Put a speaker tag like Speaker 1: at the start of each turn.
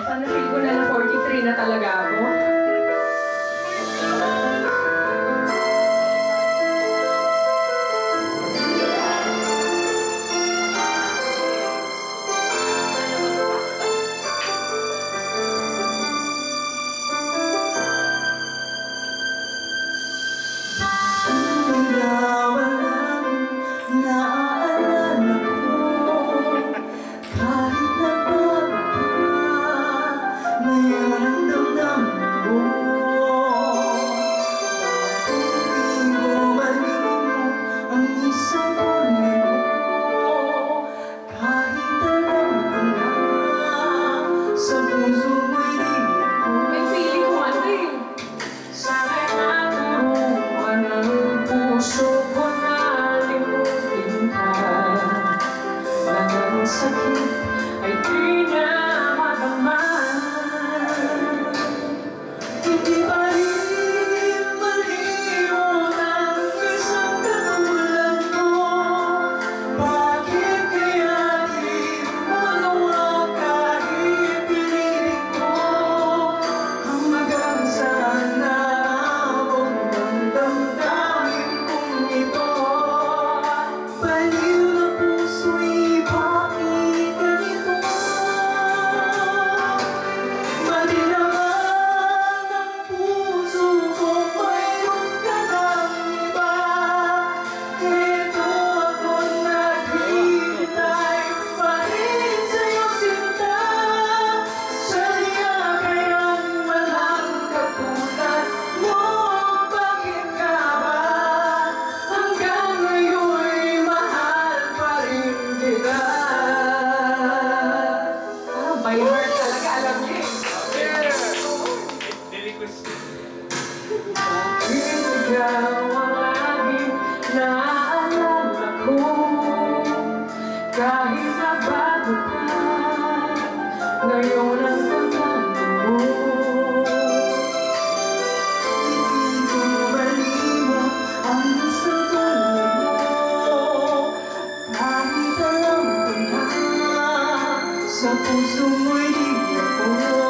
Speaker 1: Sana feel ko na 43 na talaga ako. Sakit ay di na madama. Hindi pa rin malimot ang isang katulad mo. Bakit kaya di magawa kahit pinilit ko? Hanggang saan naabot ang damdamin kong ito? Baliw na puso'y bakit ganito? Mali naman ang puso ko, mayroon ka ng iba. Ito ako naghihintay pa rin sa'yo sinta. Sadya kayang walang katulad mo. Bakit ka ba hanggang ngayon'y mahal pa rin kita? By heart talaga, alam niyo eh. Bakit ikaw ang laging naaalala ko? Kahit na bago ka, ngayon ang pagkano mo. Hindi ko malimot ang isang tulad mo. Kahit alam ko na sa puso mo'y di ako